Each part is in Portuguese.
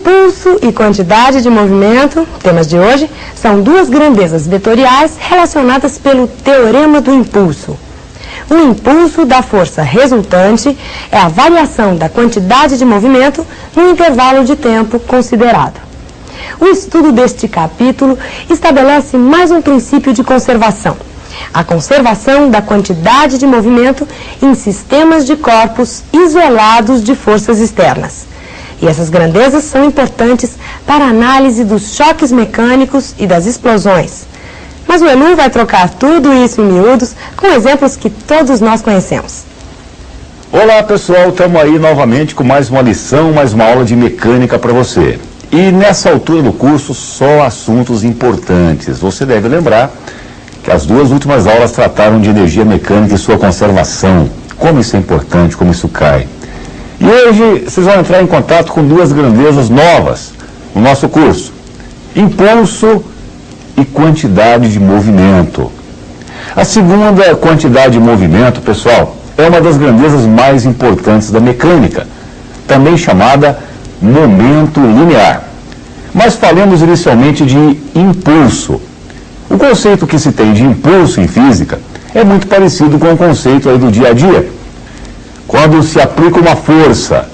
Impulso e quantidade de movimento, temas de hoje, são duas grandezas vetoriais relacionadas pelo teorema do impulso. O impulso da força resultante é a variação da quantidade de movimento no intervalo de tempo considerado. O estudo deste capítulo estabelece mais um princípio de conservação: a conservação da quantidade de movimento em sistemas de corpos isolados de forças externas. E essas grandezas são importantes para a análise dos choques mecânicos e das explosões. Mas o Elu vai trocar tudo isso em miúdos com exemplos que todos nós conhecemos. Olá pessoal, estamos aí novamente com mais uma lição, mais uma aula de mecânica para você. E nessa altura do curso, só assuntos importantes. Você deve lembrar que as duas últimas aulas trataram de energia mecânica e sua conservação. Como isso é importante, como isso cai. E hoje vocês vão entrar em contato com duas grandezas novas no nosso curso: impulso e quantidade de movimento. A segunda, quantidade de movimento, pessoal, é uma das grandezas mais importantes da mecânica, também chamada momento linear. Mas falemos inicialmente de impulso. O conceito que se tem de impulso em física é muito parecido com o conceito aí do dia a dia. Quando se aplica uma força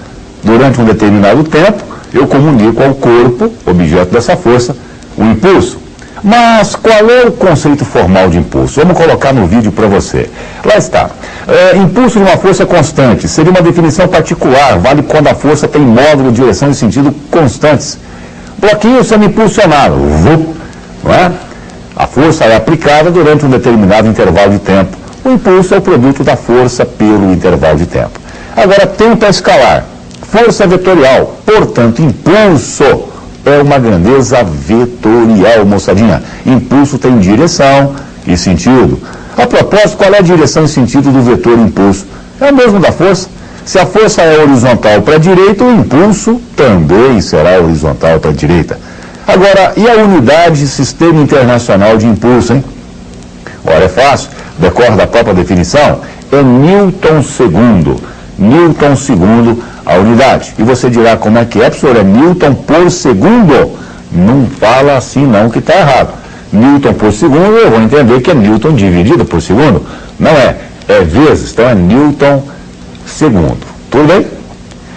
durante um determinado tempo, eu comunico ao corpo, objeto dessa força, o impulso. Mas qual é o conceito formal de impulso? Vamos colocar no vídeo para você. Lá está. Impulso de uma força constante seria uma definição particular, vale quando a força tem módulo, direção e sentido constantes. Bloquinho sendo impulsionado, não é? A força é aplicada durante um determinado intervalo de tempo. O impulso é o produto da força pelo intervalo de tempo. Agora, tempo é escalar, força vetorial, portanto, impulso é uma grandeza vetorial, moçadinha. Impulso tem direção e sentido. A propósito, qual é a direção e sentido do vetor impulso? É o mesmo da força. Se a força é horizontal para a direita, o impulso também será horizontal para a direita. Agora, e a unidade Sistema Internacional de Impulso, hein? Ora, é fácil, decorre da própria definição, é Newton segundo. Newton segundo a unidade. E você dirá, como é que é, professor? É Newton por segundo? Não fala assim não, que está errado. Newton por segundo, eu vou entender que é Newton dividido por segundo. Não é, é vezes, então é Newton segundo. Tudo bem?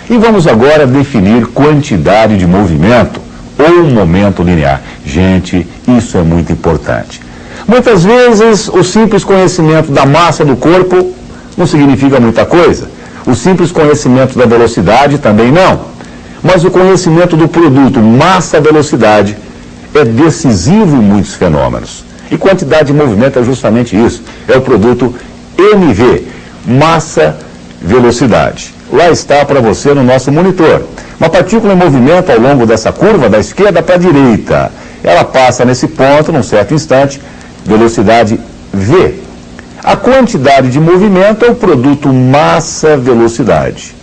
E vamos agora definir quantidade de movimento ou momento linear. Gente, isso é muito importante. Muitas vezes o simples conhecimento da massa do corpo não significa muita coisa. O simples conhecimento da velocidade também não. Mas o conhecimento do produto massa-velocidade é decisivo em muitos fenômenos. E quantidade de movimento é justamente isso. É o produto MV, massa-velocidade. Lá está para você no nosso monitor. Uma partícula em movimento ao longo dessa curva, da esquerda para a direita. Ela passa nesse ponto, num certo instante, velocidade V. A quantidade de movimento é o produto massa-velocidade.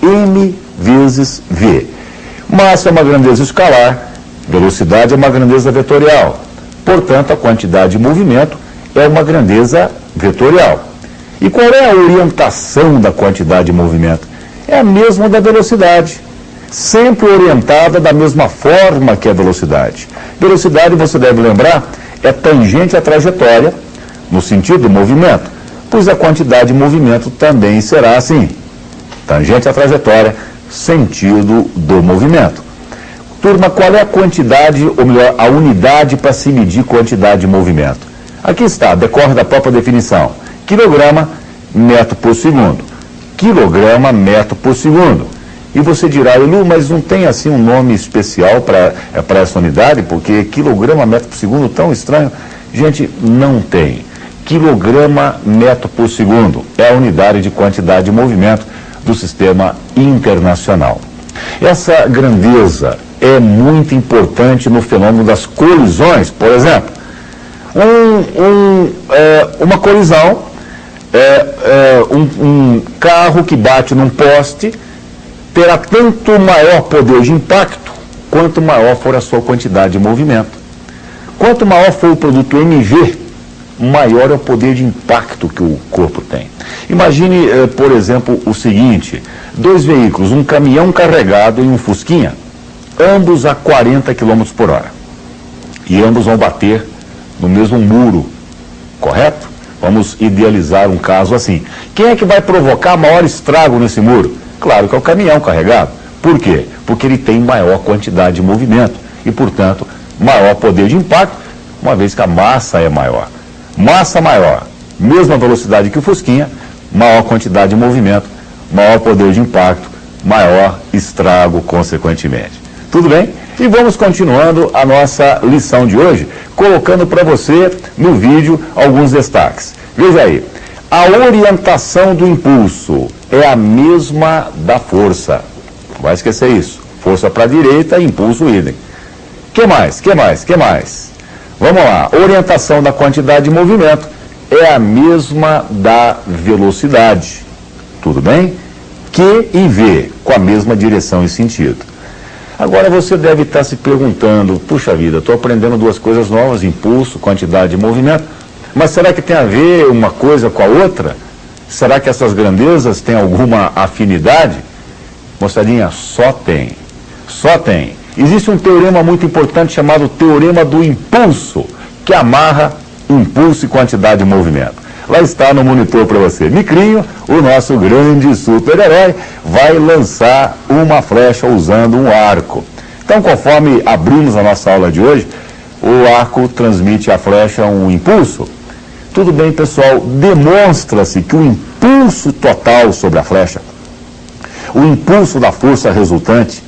M vezes V. Massa é uma grandeza escalar, velocidade é uma grandeza vetorial. Portanto, a quantidade de movimento é uma grandeza vetorial. E qual é a orientação da quantidade de movimento? É a mesma da velocidade. Sempre orientada da mesma forma que a velocidade. Velocidade, você deve lembrar, é tangente à trajetória, no sentido do movimento, pois a quantidade de movimento também será assim. Tangente à trajetória, sentido do movimento. Turma, qual é a quantidade, ou melhor, a unidade para se medir quantidade de movimento? Aqui está, decorre da própria definição. Quilograma, metro por segundo. Quilograma, metro por segundo. E você dirá, Elu, mas não tem assim um nome especial para essa unidade, porque quilograma, metro por segundo, tão estranho. Gente, não tem. Quilograma, metro por segundo é a unidade de quantidade de movimento do sistema internacional. Essa grandeza é muito importante no fenômeno das colisões. Por exemplo, uma colisão um carro que bate num poste terá tanto maior poder de impacto quanto maior for a sua quantidade de movimento. Quanto maior for o produto MV, maior é o poder de impacto que o corpo tem. Imagine, por exemplo, o seguinte: dois veículos, um caminhão carregado e um fusquinha. ambos a 40 km por hora. E ambos vão bater no mesmo muro, correto? Vamos idealizar um caso assim. Quem é que vai provocar maior estrago nesse muro? Claro que é o caminhão carregado. Por quê? Porque ele tem maior quantidade de movimento e, portanto, maior poder de impacto, uma vez que a massa é maior. Massa maior, mesma velocidade que o Fusquinha, maior quantidade de movimento, maior poder de impacto, maior estrago, consequentemente. Tudo bem? E vamos continuando a nossa lição de hoje, colocando para você no vídeo alguns destaques. Veja aí, a orientação do impulso é a mesma da força. Não vai esquecer isso. Força para a direita, impulso idem. Que mais? Vamos lá, orientação da quantidade de movimento é a mesma da velocidade. Tudo bem? Q e V, com a mesma direção e sentido. Agora você deve estar se perguntando, puxa vida, estou aprendendo duas coisas novas, impulso, quantidade de movimento, mas será que tem a ver uma coisa com a outra? Será que essas grandezas têm alguma afinidade? Moçadinha, só tem. Existe um teorema muito importante chamado teorema do impulso, que amarra impulso e quantidade de movimento. Lá está no monitor para você. Micrinho, o nosso grande super-herói, vai lançar uma flecha usando um arco. Então, conforme abrimos a nossa aula de hoje, o arco transmite à flecha um impulso. Tudo bem, pessoal, demonstra-se que o impulso total sobre a flecha, o impulso da força resultante,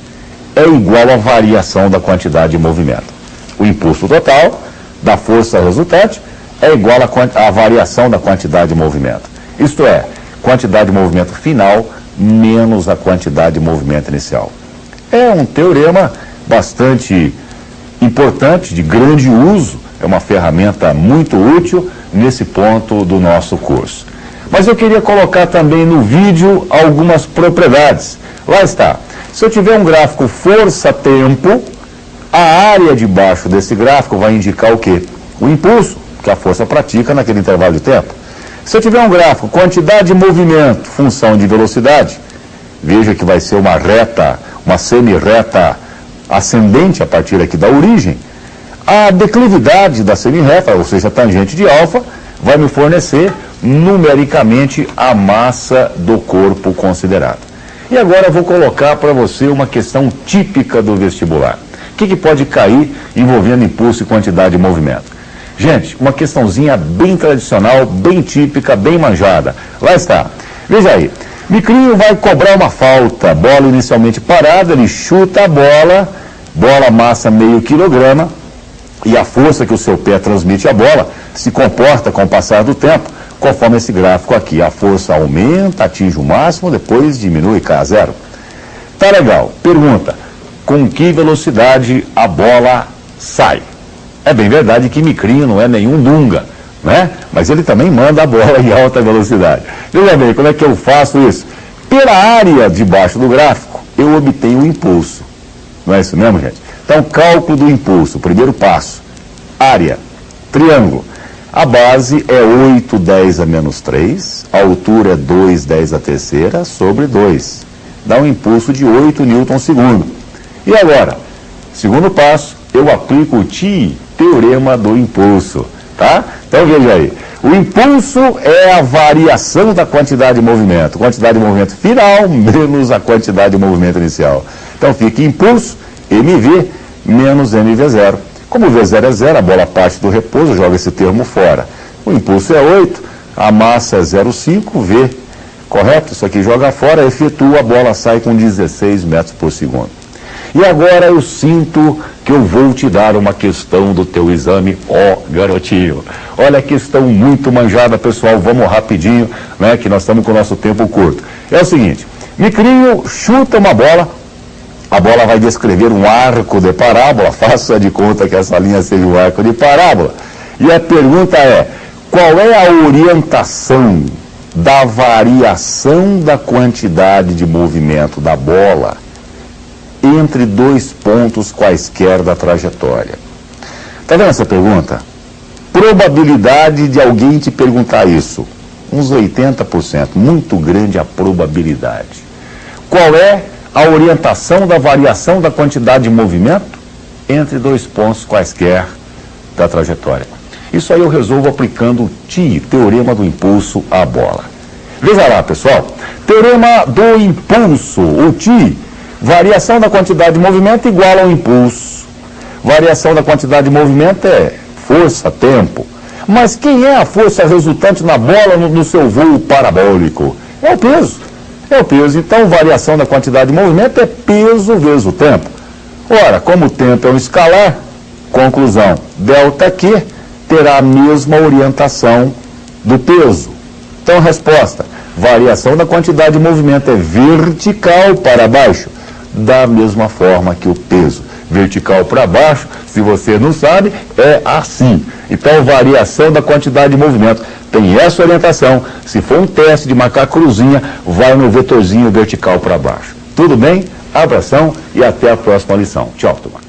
é igual à variação da quantidade de movimento. O impulso total da força resultante é igual à variação da quantidade de movimento. Isto é, quantidade de movimento final menos a quantidade de movimento inicial. É um teorema bastante importante, de grande uso, é uma ferramenta muito útil nesse ponto do nosso curso. Mas eu queria colocar também no vídeo algumas propriedades. Lá está. Se eu tiver um gráfico força-tempo, a área de baixo desse gráfico vai indicar o quê? O impulso que a força pratica naquele intervalo de tempo. Se eu tiver um gráfico quantidade de movimento, função de velocidade, veja que vai ser uma reta, uma semi-reta ascendente a partir aqui da origem. A declividade da semi-reta, ou seja, a tangente de alfa, vai me fornecer numericamente a massa do corpo considerada. E agora eu vou colocar para você uma questão típica do vestibular. O que pode cair envolvendo impulso e quantidade de movimento? Gente, uma questãozinha bem tradicional, bem típica, bem manjada. Lá está. Veja aí. Micrinho vai cobrar uma falta. Bola inicialmente parada, ele chuta a bola, bola massa meio quilograma, e a força que o seu pé transmite à bola se comporta com o passar do tempo, conforme esse gráfico aqui. A força aumenta, atinge o máximo, depois diminui e cai a zero. Tá legal. Pergunta, com que velocidade a bola sai? É bem verdade que Micrinho não é nenhum Dunga, né? Mas ele também manda a bola em alta velocidade. Veja bem, como é que eu faço isso? Pela área debaixo do gráfico, eu obtenho o impulso. Não é isso mesmo, gente? Então, cálculo do impulso, primeiro passo. Área, triângulo. A base é 8, 10 a menos 3, a altura é 2, 10 a terceira, sobre 2. Dá um impulso de 8 Newton/segundo. E agora, segundo passo, eu aplico o teorema do impulso, tá? Então veja aí, o impulso é a variação da quantidade de movimento final menos a quantidade de movimento inicial. Então fica impulso, mv, menos mv0. Como v0 é zero, a bola parte do repouso, joga esse termo fora. O impulso é 8, a massa é 0,5, v, correto? Isso aqui joga fora, efetua, a bola sai com 16 metros por segundo. E agora eu sinto que eu vou te dar uma questão do teu exame, garotinho. Olha a questão muito manjada, pessoal, vamos rapidinho, né, que nós estamos com o nosso tempo curto. É o seguinte, Micrinho chuta uma bola, a bola vai descrever um arco de parábola, faça de conta que essa linha seja um arco de parábola. E a pergunta é, qual é a orientação da variação da quantidade de movimento da bola entre dois pontos quaisquer da trajetória? Está vendo essa pergunta? Probabilidade de alguém te perguntar isso, uns 80%, muito grande a probabilidade. Qual é a orientação da variação da quantidade de movimento entre dois pontos quaisquer da trajetória. Isso aí eu resolvo aplicando o TI, Teorema do Impulso à bola. Veja lá, pessoal. Teorema do impulso, o TI. Variação da quantidade de movimento igual ao impulso. Variação da quantidade de movimento é força, tempo. Mas quem é a força resultante na bola no seu voo parabólico? É o peso. É o peso. Então, variação da quantidade de movimento é peso vezes o tempo. Ora, como o tempo é um escalar, conclusão, ΔQ terá a mesma orientação do peso. Então, resposta, variação da quantidade de movimento é vertical para baixo, da mesma forma que o peso. Vertical para baixo, se você não sabe, é assim. Então, variação da quantidade de movimento tem essa orientação. Se for um teste de marcar cruzinha, vai no vetorzinho vertical para baixo. Tudo bem? Abração e até a próxima lição. Tchau, turma.